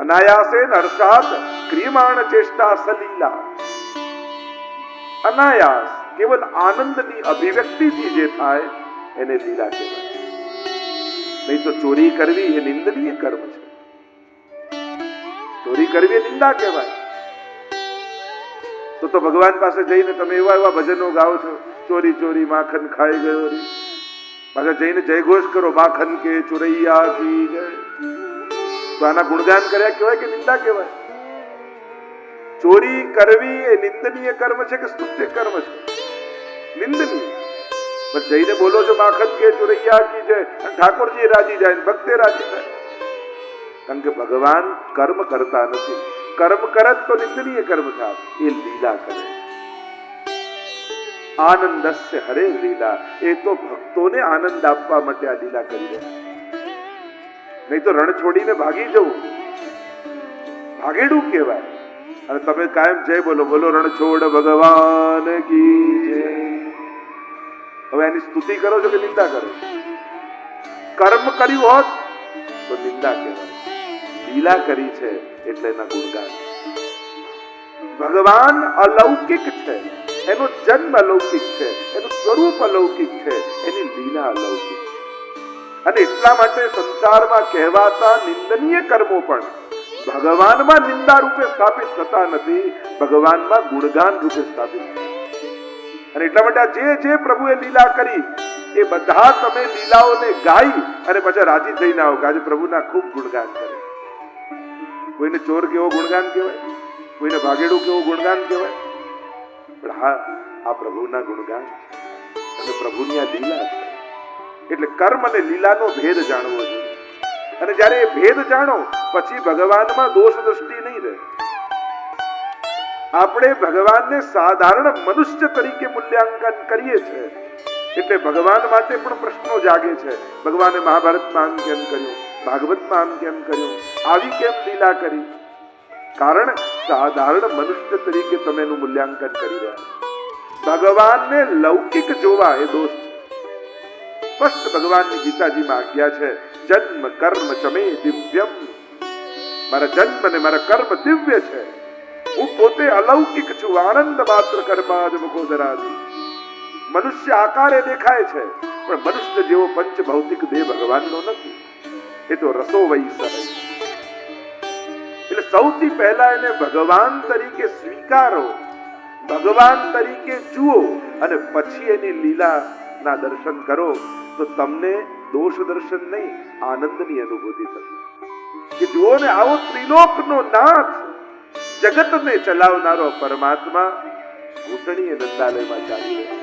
અનાયાસેન હર્ષાત ક્રિયમાણ ચેષ્ટા સલીલા. અનાયાસ કેવલ આનંદની અભિવ્યક્તિથી જે થાય એને લીલા કહેવાય. નહીં તો ચોરી કરવી એ નિંદનીય કર્મ છે. ચોરી કરવી એ નિંદા કહેવાય. તો ભગવાન પાસે જઈને તમે એવા એવા ભજનો ગાઓ છો, ચોરી ચોરી માખન ખાઈ ગયો રે, પાછા જઈને જયઘોષ કરો માખન કે ચોરૈયા કી જય, તો આના ગુણગાન કર્યા કહેવાય કે નિંદા કહેવાય? ચોરી કરવી એ નિંદનીય કર્મ છે કે સ્તુત્ય કર્મ છે? નિંદનીય. પણ જઈને બોલો છો માખન કે ચોરૈયા કી જય, અને ઠાકોરજી રાજી જાય, ભક્તે રાજી થાય. કારણ કે ભગવાન કર્મ કરતા નથી. કર્મ કરત તો નિંદનીય કર્મ થાય, એ લીલા કરે. આનંદસ્ય હરે લીલા, એ તો ભક્તોને આનંદ આપવા માટે આ લીલા કરી રહ્યા. નહીં તો રણ છોડીને ભાગી જવું ભાગેડું કહેવાય. અને તમે કાયમ જય બોલો, બોલો રણ છોડ ભગવાન કી જય. હવે એની સ્તુતિ કરો છો કે નિંદા કરો? કર્મ કર્યું હોત તો નિંદા કહેવાય. લીલા કરી છે એટલે એના ગુણગાન. ભગવાન અલૌકિક છે, એનો જન્મ અલૌકિક છે, એનું સ્વરૂપ અલૌકિક છે, એની લીલા અલૌકિક. અને એટલા માટે સંસારમાં કહેવાતા નિંદનીય કર્મો પણ ભગવાનમાં નિંદા રૂપે સ્થાપિત થતા નથી, ભગવાનમાં ગુણગાન રૂપે સ્થાપિત થતા. અને એટલા માટે જે પ્રભુએ લીલા કરી એ બધા તમે લીલાઓને ગાઈ અને પછી રાજી થઈને આવો કે આજે પ્રભુના ખૂબ ગુણગાન કરે. કોઈને ચોર કેવો ગુણગાન કહેવાય, કોઈને ભાગેડું કેવો ગુણગાન કહેવાય, પણ હા, આ પ્રભુના ગુણગાન અને પ્રભુની આ લીલા છે. એટલે કર્મ અને લીલાનો ભેદ જાણવો જોઈએ. અને જ્યારે એ ભેદ જાણો પછી ભગવાનમાં દોષ દ્રષ્ટિ નહીં રહે. આપણે ભગવાનને સાધારણ મનુષ્ય તરીકે મૂલ્યાંકન કરીએ છીએ, એટલે ભગવાન માટે પણ પ્રશ્નો જાગે છે. ભગવાને મહાભારતમાં આમ કેમ કર્યું, ભાગવતમાં આમ કેમ કર્યું, આવી કેમ લીલા કરી? કારણ સાધારણ મનુષ્ય તરીકે તમે એનું મૂલ્યાંકન કરી રહ્યા. ભગવાનને લૌકિક જોવા એ દોષ છે. સ્પષ્ટ ભગવાનની ગીતાજીમાં આજ્ઞા છે, જન્મ કર્મ ચમે દિવ્યમ. મારા જન્મ અને મારા કર્મ દિવ્ય છે. હું પોતે અલૌકિક છું, આનંદ માત્ર કર્માજ મુખોદરાજી. મનુષ્ય આકારે દેખાય છે, પણ મનુષ્ય જેવો પંચ ભૌતિક દેહ ભગવાનનો નથી. એ તો રસો વહી સહજ. એટલે સૌથી પહેલા એને ભગવાન તરીકે સ્વીકારો, ભગવાન તરીકે જુઓ, અને પછી એની લીલાના દર્શન કરો તો તમને દોષ દર્શન નહીં, આનંદની અનુભૂતિ થશે. કે જુઓ ને, આવો ત્રિલોકનો નાથ, જગતને ચલાવનારો પરમાત્મા ઘૂંટણીએ નંદાલયમાં ચાલી રહ્યો.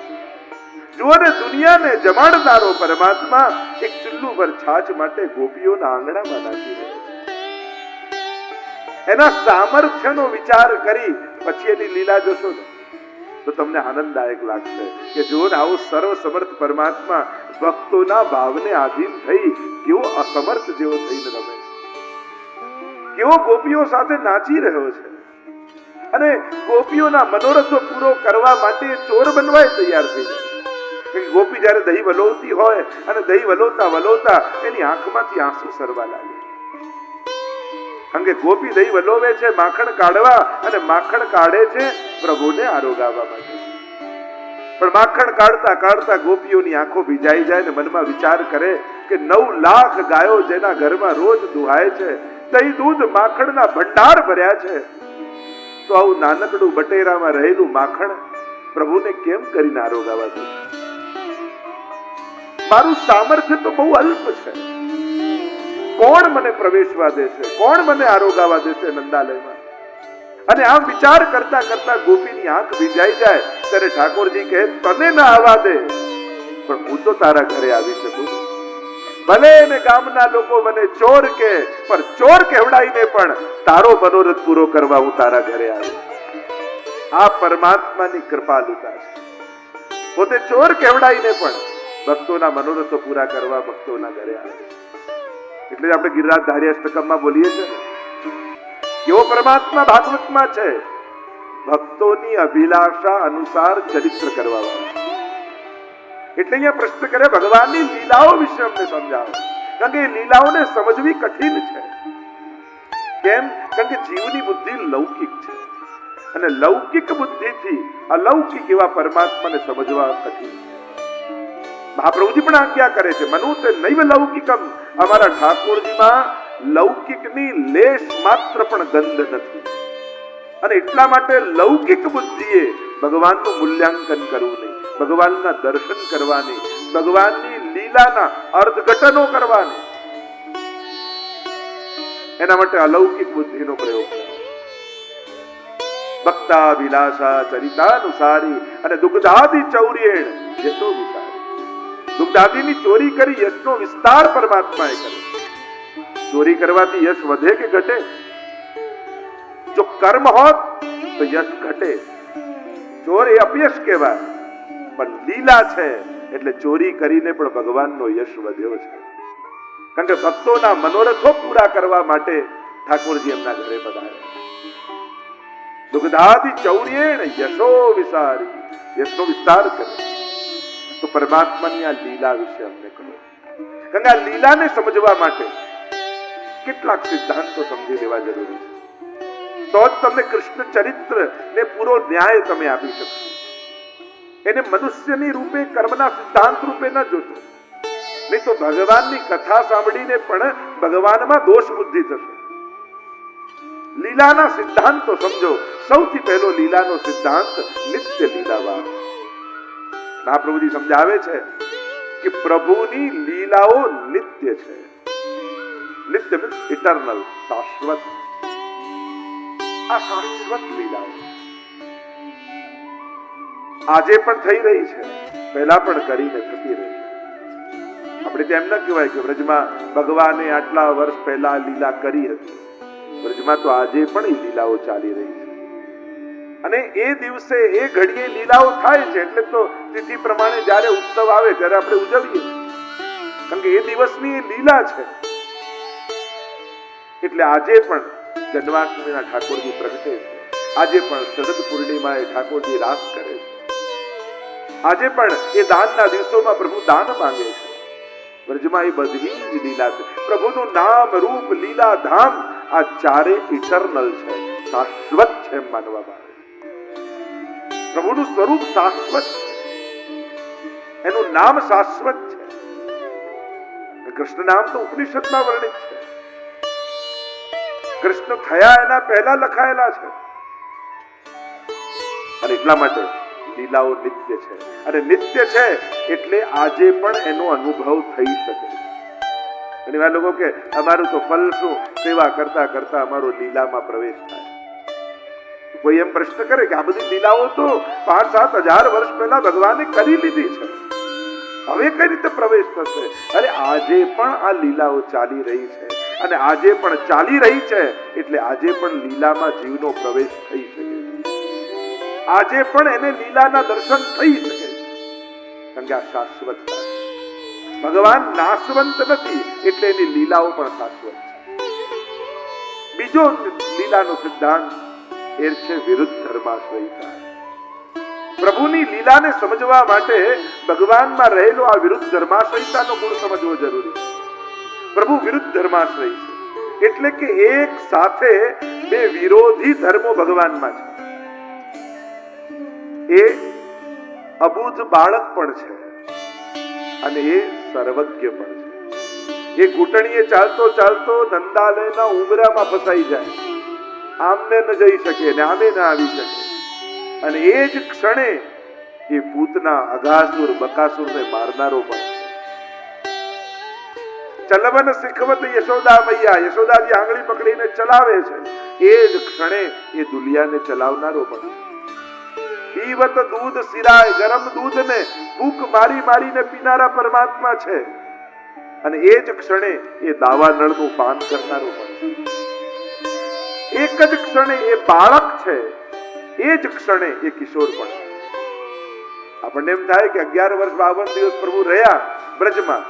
જુઓ ને, દુનિયાને જમાડનારો પરમાત્મા એક ચુલ્લુ પર છાછ માટે ગોપીઓના આંગણામાં નાચી રહ્યો. એના સામર્થ્યનો વિચાર કરી પછી એની લીલા જોશો ને તો તમને આનંદદાયક લાગશે કે જુઓ ને, આવો સર્વ સમર્થ પરમાત્મા ભક્તોના ભાવને આધીન થઈ કેવો અસમર્થ જેવો થઈને રમે છે, કેવો ગોપીઓ સાથે નાચી રહ્યો છે. અને ગોપીઓના મનોરથો પૂરો કરવા માટે ચોર બનવાય તૈયાર થઈ જાય. ગોપી જયારે દહીં વલોવતી હોય અને દહીં વલોવતા વલોવતા એની આંખમાંથી આંસુ સરવા લાગે. કારણ કે ગોપી દહીં વલોવે છે માખણ કાઢવા, અને માખણ કાઢે છે પ્રભુને આરોગાવવા માટે. પણ માખણ કાઢતા કાઢતા ગોપીઓની આંખો ભીજાઈ જાય ને મનમાં વિચાર કરે કે 9 લાખ ગાયો જેના ઘરમાં રોજ દુહાય છે, દહીં દૂધ માખણના ભંડાર ભર્યા છે, તો આવું નાનકડું બટેરામાં રહેલું માખણ પ્રભુને કેમ કરીને આરોગાવા દઉં? મારું સામર્થ્ય તો બહુ અલ્પ છે. કોણ મને પ્રવેશવા દેશે, કોણ મને આરોગાવા દેશે નંદાલયમાં? અને આમ વિચાર કરતા કરતા ગોપીની આંખ ભીજાઈ જાય ત્યારે ઠાકોરજી કહે, તને ના આવવા દે, પણ હું તો તારા ઘરે આવી શકું. ભલે એને ગામના લોકો મને ચોર કે, પણ ચોર કહેવડાઈને પણ તારો મનોરથ પૂરો કરવા હું તારા ઘરે આવી. આ પરમાત્માની કૃપાલુતા છે. પોતે ચોર કહેવડાઈને પણ ભક્તોના મનોરથો પૂરા કરવા ભક્તોના ઘરે આવે. એટલે આપણે ગિરિરાજ ધાર્યાષ્ટકમમાં બોલીએ છીએ ને, કેવો પરમાત્મા ભાગવતમાં છે, ભક્તોની અભિલાષા અનુસાર ચરિત્ર કરવા વાળા. એટલે અહીંયા પ્રશ્ન કરે, ભગવાનની લીલાઓ વિશે અમને સમજાવો. કારણ કે એ લીલાઓને સમજવી કઠિન છે. કેમ? કારણ કે જીવની બુદ્ધિ લૌકિક છે અને લૌકિક બુદ્ધિથી અલૌકિક એવા પરમાત્માને સમજવા કઠિન છે. મહાપ્રભુજી પણ આજ્ઞા કરે છે, મનુતે નૈવ લૌકિકમ. અમારા ઠાકોરજીમાં લૌકિકની લેશ માત્ર પણ ગંધ નથી. અને એટલા માટે લૌકિક બુદ્ધિએ ભગવાનનું મૂલ્યાંકન કરવું નહીં, ભગવાનના દર્શન કરવાની, ભગવાનની લીલાના અર્થઘટનો કરવાની. એના માટે અલૌકિક બુદ્ધિનો પ્રયોગ કરો. ભક્તા વિલાસા ચરિતાનુસારી અને દુગ્ધાદિ ચૌર્યેણ યશો વિસારી. દુગ્ધાદિની ચોરી કરી યશનો વિસ્તાર પરમાત્માએ કર્યો. ચોરી કરવાથી યશ વધે કે ઘટે? જો કર્મ હોત તો યશ ઘટે. ચોર એ અપયશ કહેવાય, પણ લીલા છે એટલે ચોરી કરીને પણ ભગવાનનો યશ વધ્યો છે. કારણ કે ભક્તોના મનોરથો પૂરા કરવા માટે ઠાકોરજી એમના ઘરે પધાર્યા. દુગ્ધાદિ ચૌર્યેણ યશો વિસારી, યશનો વિસ્તાર કરે. તો પરમાત્માની આ લીલા વિશે અમને કહો. કારણ કે આ લીલાને સમજવા માટે કેટલાક સિદ્ધાંતો સમજી લેવા જરૂરી છે. તો જ તમને કૃષ્ણ ચરિત્ર ને પૂરો ન્યાય તમે આપી શકશો. એને મનુષ્યની રૂપે, કર્મના સિદ્ધાંત રૂપે ન જોશો, નહીં તો ભગવાનની કથા સાંભળીને પણ ભગવાનમાં દોષ બુદ્ધિ થશે. લીલાના સિદ્ધાંતો સમજો. સૌથી પહેલો લીલાનો સિદ્ધાંત નિત્ય લીલાવાસ. મહાપ્રભુજી સમજાવે છે કે પ્રભુની લીલાઓ નિત્ય છે. નિત્ય મીન્સ ઇટરનલ, શાશ્વત. આ શાશ્વત લીલાઓ આજે પણ થઈ રહી છે, પહેલા પણ કરીને થતી રહી છે. આપણે તેમ ન કહેવાય કે વ્રજમાં ભગવાને આટલા વર્ષ પહેલા લીલા કરી હતી. વ્રજમાં તો આજે પણ એ લીલાઓ ચાલી રહી છે અને એ દિવસે એ ઘડીએ લીલાઓ થાય છે. એટલે તો તિથિ પ્રમાણે જ્યારે ઉત્સવ આવે ત્યારે આપણે ઉજવીએ, કારણ કે એ દિવસની એ લીલા છે. એટલે આજે પણ જન્માષ્ટમીના ઠાકોરજી પ્રગટે છે, આજે પણ શરદ પૂર્ણિમાએ ઠાકોરજી રાસ કરે છે, આજે પણ એ દાનના દિવસોમાં પ્રભુ દાન માંગે છે. વ્રજમાં એ બધી જ લીલા છે. પ્રભુનું નામ, રૂપ, લીલા, ધામ આ ચારે ઇટરનલ છે, શાશ્વત છે એમ માનવામાં આવે. પ્રભુનું સ્વરૂપ શાશ્વત છે, એનું નામ શાશ્વત છે. કૃષ્ણ નામ તો ઉપનિષદમાં વર્ણિત છે. કૃષ્ણ થયા એના પહેલા લખાયેલા છે. અને એટલા માટે લીલાઓ નિત્ય છે. અને નિત્ય છે એટલે આજે પણ એનો અનુભવ થઈ શકે. ઘણી વાર લોકો કે અમારું તો ફલ શું, સેવા કરતા કરતા અમારો લીલામાં પ્રવેશ થાય. કોઈ એમ પ્રશ્ન કરે કે આ બધી લીલાઓ તો 5-7 હજાર વર્ષ પહેલા ભગવાને કરી લીધી છે, હવે કઈ રીતે પ્રવેશ થશે? અરે આજે પણ આ લીલાઓ ચાલી રહી છે અને આજે પણ ચાલી રહી છે એટલે આજે પણ લીલામાં જીવનો પ્રવેશ થઈ શકે છે. આજે પણ એને લીલાના દર્શન થઈ શકે છે, કારણ કે આ શાશ્વતતા છે. ભગવાન નાશવંત નથી એટલે એની લીલાઓ પણ શાશ્વત છે. બીજો લીલાનો સિદ્ધાંત એ છે વિરુદ્ધ ધર્માશ્રયતા. પ્રભુની લીલાને સમજવા માટે ભગવાનમાં રહેલો આ વિરુદ્ધ ધર્માશ્રયતાનો ગુણ સમજવો જરૂરી છે. પ્રભુ વિરુદ્ધ ધર્માશ્રય છે એટલે કે એક સાથે બે વિરોધી ધર્મો ભગવાનમાં છે. એ અબૂધ બાળક પણ છે અને એ સર્વજ્ઞ પણ છે. એ ઘૂંટણીએ ચાલતો ચાલતો નંદાલયના ઉંબરામાં ફસાઈ જાય, આમને ન જઈ શકે ને આમે ન આવી શકે, અને એ જ ક્ષણે એ પૂતના અઘાસુર બકાસુરને મારનારો પણ છે. ચલવન શીખવત યશોદા મૈયા, યશોદાજી આંગળી પકડીને ચલાવે છે, એ જ ક્ષણે એ દુલિયાને ચલાવનારો પણ છે. પીવત દૂધ સિરાય, ગરમ દૂધને ફૂંક મારી મારીને પીનારા પરમાત્મા છે, અને એ જ ક્ષણે એ દાવા નળનું પાન કરનારો પણ છે. એક જ ક્ષણે એ બાળક છે, એ જ ક્ષણે એ કિશોર પણ છે. આપણને એમ થાય કે 11 વર્ષ 52 દિવસ પ્રભુ રહ્યા બ્રજમાં,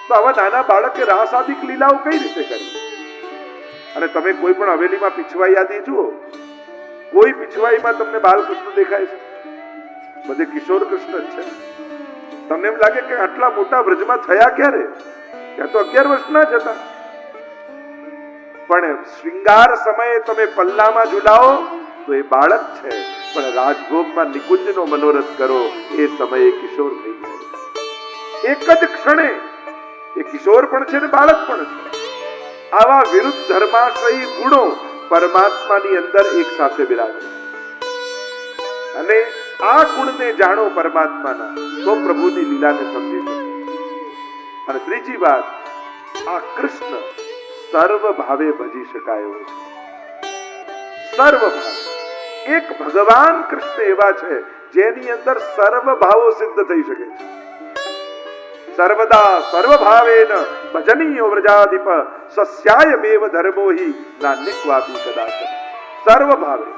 તો આવા નાના બાળકે રાસાદિક લીલાઓ કઈ રીતે કરી? અને તમે કોઈ પણ હવેલીમાં પીછવાઈ યાદી જુઓ, કોઈ પીછવાઈમાં તમને બાલકૃષ્ણ દેખાય છે? બધે કિશોર કૃષ્ણ જ છે. તમને એમ લાગે કે આટલા મોટા બ્રજમાં થયા ક્યારે? ત્યાં તો 11 વર્ષના જ હતા. પણ શૃંગાર સમયે તમે પલ્લામાં ઝુલાવો તો એ બાળક છે, પણ રાજભોગમાં નિકુંજનો મનોરથ કરો એ સમયે કિશોર થઈ જાય. એક જ ક્ષણે એ કિશોર પણ છે ને બાળક પણ છે. આવા વિરુદ્ધ ધર્માશ્રયી ગુણો પરમાત્માની અંદર એક સાથે બિરાજે. અને આ ગુણને જાણો પરમાત્માના, તો પ્રભુની લીલાને સમજી શકો. અને ત્રીજી વાત, આ કૃષ્ણ સર્વ ભાવે ભજી શકાય એવો છે. સર્વ ભાવે. એક ભગવાન કૃષ્ણ એવા છે જેની અંદર સર્વ ભાવો સિદ્ધ થઈ શકે છે. સર્વદા સર્વભાવેન ભજનીયો વ્રજાધિપ સસ્યાયમેવ ધર્મો હિ નાન્યક્વાપી કદાચ. સર્વ ભાવે.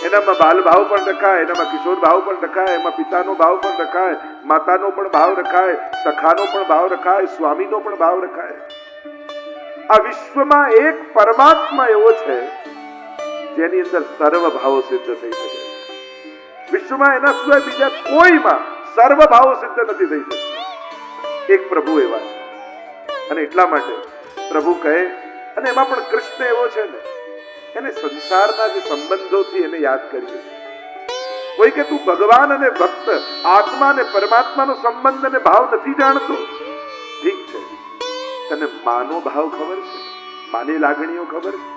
એનામાં બાલ ભાવ પણ રખાય, એનામાં કિશોર ભાવ પણ રખાય, એમાં પિતાનો ભાવ પણ રખાય, માતાનો પણ ભાવ રખાય, સખાનો પણ ભાવ રખાય, સ્વામીનો પણ ભાવ રખાય. આ વિશ્વમાં એક પરમાત્મા એવો છે જેની અંદર સર્વ ભાવો સિદ્ધ થઈ શકે. વિશ્વમાં એના સિવાય બીજા કોઈમાં સર્વ ભાવો સિદ્ધ નથી થઈ શકતા. એક પ્રભુ એવા છે. અને એટલા માટે પ્રભુ કહે, અને એમાં પણ કૃષ્ણ એવો છે ને, એને સંસારના જે સંબંધોથી એને યાદ કરીએ. કોઈ કે તું ભગવાન અને ભક્ત, આત્મા અને પરમાત્માનો સંબંધ અને ભાવ નથી જાણતો. ઠીક છે, તને માનો ભાવ ખબર છે, માની લાગણીઓ ખબર છે.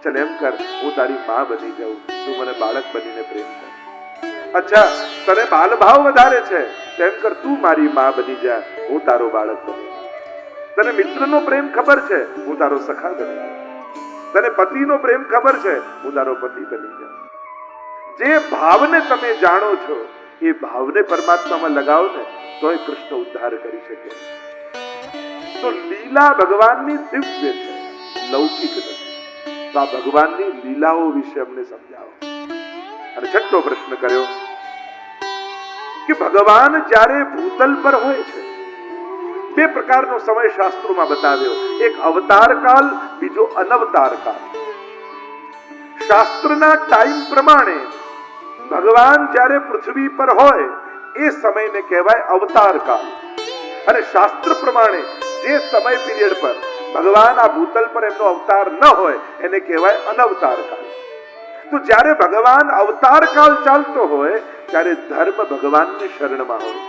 ચલ એમ કર, હું તારી માં બની જાઉં, તું મને બાળક બનીને પ્રેમ કર. અચ્છા, તને બાલ ભાવ વધારે છે, તેમ કર, તું મારી માં બની જા, હું તારો બાળક બની જાઉં. તને મિત્રનો પ્રેમ ખબર છે, હું તારો સખા બની જાઉં. તને પતિનો પ્રેમ ખબર છે, હું તારો પતિ બની જાઉં. જે ભાવને તમે જાણો છો એ ભાવને પરમાત્મામાં લગાવો ને, તો એ કૃષ્ણ ઉદ્ધાર કરી શકે. તો લીલા ભગવાનની દિવ્ય છે, લૌકિક નથી. તો આ ભગવાનની લીલાઓ વિશે અમને સમજાવો. અને છઠ્ઠો પ્રશ્ન કર્યો કે ભગવાન જ્યારે ભૂતલ પર હોય છે, બે પ્રકારનો સમય શાસ્ત્રોમાં બતાવ્યો. એક અવતાર કાળ, બીજો અનવતાર કાળ. શાસ્ત્રના ટાઈમ પ્રમાણે ભગવાન જ્યારે પૃથ્વી પર હોય એ સમયને કહેવાય અવતાર કાળ. અને શાસ્ત્ર પ્રમાણે જે સમય પીરિયડ પર ભગવાન આ ભૂતલ પર એમનો અવતાર ન હોય એને કહેવાય અનવતાર કાળ. તો જ્યારે ભગવાન અવતાર કાળ ચાલતો હોય ત્યારે ધર્મ ભગવાનની શરણમાં હોય.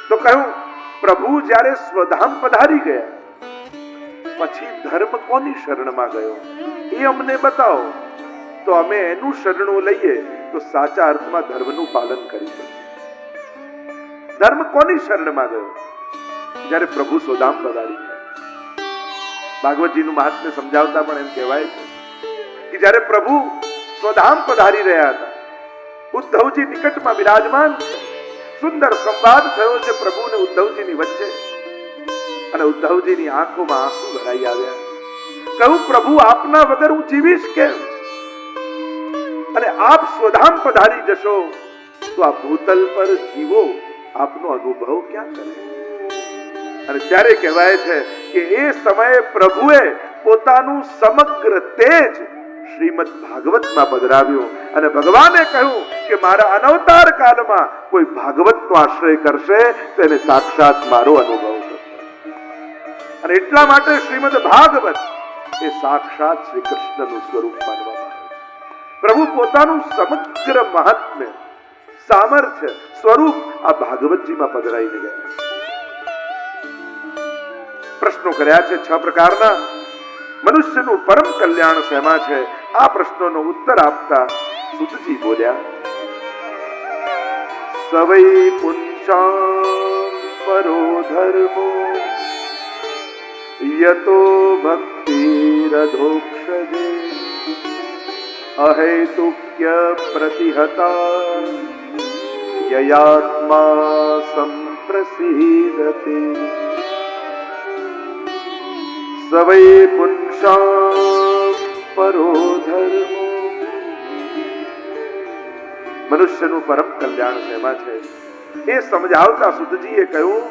તો કહ્યું, પ્રભુ જ્યારે સ્વધામ પધારી ગયા પછી ધર્મ કોની શરણમાં ગયો એ અમને બતાવો, તો અમે એનું શરણું લઈએ તો સાચા અર્થમાં ધર્મનું પાલન કરી શકીએ. ધર્મ કોની શરણમાં ગયો? જ્યારે પ્રભુ સ્વધામ પધારી ગયા. ભાગવતજીનું મહાત્મ્ય સમજાવતા પણ એમ કહેવાય છે કે જ્યારે પ્રભુ સ્વધામ પધારી રહ્યા હતા, ઉદ્ધવજી નિકટમાં બિરાજમાન છે. સુંદર સંવાદ થયો છે પ્રભુ અને ઉદ્ધવજીની વચ્ચે. અને ઉદ્ધવજીની આંખોમાં આંસુ ભરાઈ આવ્યા. કહું, પ્રભુ આપના વગર હું જીવીશ કેમ? અને આપ સ્વધામ પધારી જશો તો આ ભૂતલ પર જીવો આપનો અનુભવ ક્યાં કરે? અને ત્યારે કહેવાય છે કે એ સમયે પ્રભુએ પોતાનું સમગ્ર તેજ શ્રીમદ ભાગવતમાં પધરાવ્યું. અને ભગવાને કહ્યું કે મારા અનવતાર કાળમાં કોઈ ભાગવતનો આશ્રય કરશે તો એને સાક્ષાત મારો અનુભવ થશે. અને એટલા માટે શ્રીમદ ભાગવત એ સાક્ષાત શ્રી કૃષ્ણનું સ્વરૂપ માનવામાં આવે છે. પ્રભુ પોતાનું સમગ્ર મહાત્મ્ય, સામર્થ્ય, સ્વરૂપ આ ભાગવતજીમાં પધરાઈને ગયા. પ્રશ્નો કર્યા છે 6 પ્રકારના. મનુષ્યનું પરમ કલ્યાણ શેમાં છે? આ પ્રશ્નોનો ઉત્તર આપતા સુતજી બોલ્યા, સવૈ પુંસામ પરો ધર્મો યતો ભક્તિરધોક્ષજે અહેતુક્ય પ્રતિહતા યયાત્મા સંપ્રસીદતે. સવૈ પુંસામ પરો ધર્મો. મનુષ્યનું પરમ કલ્યાણ શેમાં છે એ સમજાવતા સુતજીએ કહ્યું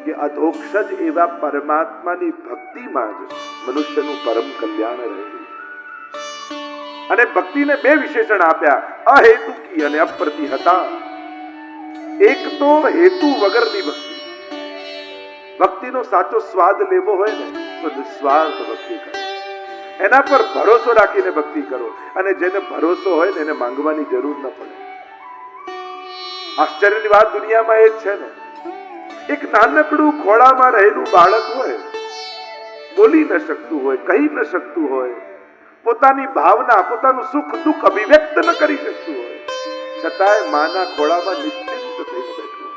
કે અધોક્ષજ એવા પરમાત્માની ભક્તિમાં જ મનુષ્યનું પરમ કલ્યાણ રહેલું છે. અને ભક્તિને 2 વિશેષણ આપ્યા, અહેતુકી અને અપ્રતિહતા. એક તો હેતુ વગરની ભક્તિ, ભક્તિનો સાચો સ્વાદ લેવો હોય ને તો નિસ્વાર્થ ભક્તિ કરો, એના પર ભરોસો રાખીને ભક્તિ કરો, અને જેને ભરોસો હોય ને એને માંગવાની જરૂર ન પડે. આશ્ચર્યની વાત દુનિયામાં એ જ છે ને, એક નાનકડું ખોળામાં રહેલું બાળક હોય, બોલી ન શકતું હોય, કહી ન શકતું હોય, પોતાની ભાવના, પોતાનું સુખ દુઃખ અભિવ્યક્ત ન કરી શકતું હોય, છતાંય માના ખોળામાં નિશ્ચિંત થઈને બેઠું.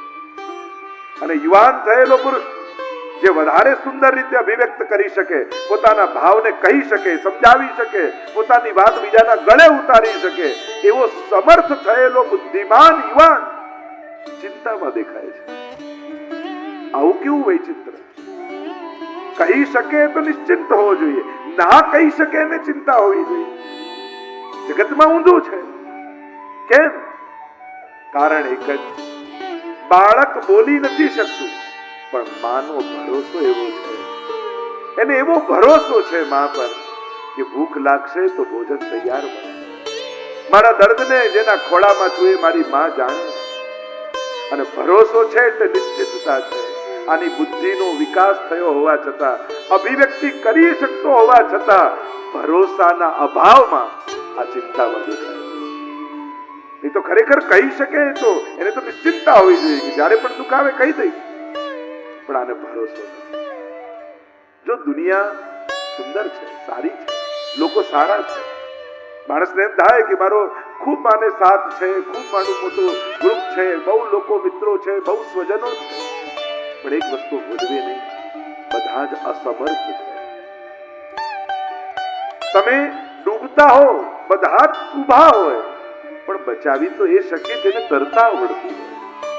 અને યુવાન થયેલો પુરુષ જે વધારે સુંદર રીતે અભિવ્યક્ત કરી શકે, પોતાના ભાવને કહી શકે, સમજાવી શકે, પોતાની વાત બીજાના ગળે ઉતારી શકે, એવો સમર્થ થયેલો બુદ્ધિમાન યુવાન ચિંતામાં દેખાય છે. આવું કેવું વૈચિત્ર! કહી શકે તો નિશ્ચિંત હોવો જોઈએ, ના કહી શકે એને ચિંતા હોવી જોઈએ. જગતમાં ઊંધું છે. કેમ? કારણ એક જ, બાળક બોલી નથી શકતું, પણ માનો ભરોસો એવો છે, એને એવો ભરોસો છે મા પર કે ભૂખ લાગશે તો ભોજન તૈયાર મળે. મારા દર્દને જેના ખોળામાં છું એ મારી મા જાણે, અને ભરોસો છે એટલે નિશ્ચિતતા છે. આની બુદ્ધિનો વિકાસ થયો હોવા છતાં, અભિવ્યક્તિ કરી શકતો હોવા છતાં, ભરોસાના અભાવમાં આ ચિંતા વધી જાય. એ તો ખરેખર કહી શકે તો એને તો નિશ્ચિંતા હોવી જોઈએ કે જ્યારે પણ દુઃખ આવે કહી દઈશ, પણ આને ભરોસો નથી. જો દુનિયા સુંદર છે, સારી છે, લોકો સારા છે, માણસને એમ થાય કે મારો ખૂબ માને સાથ છે, ખૂબ મારું મોટું ગ્રુપ છે, બહુ લોકો મિત્રો છે, બહુ સ્વજનો છે, પણ એક વસ્તુ ભૂલવી નહીં, બધા જ અસમર્થ છે. તમે ડૂબતા હો, બધા જ ઉભા હોય, પણ બચાવી તો એ શકે જેને તરતા આવડતું હોય.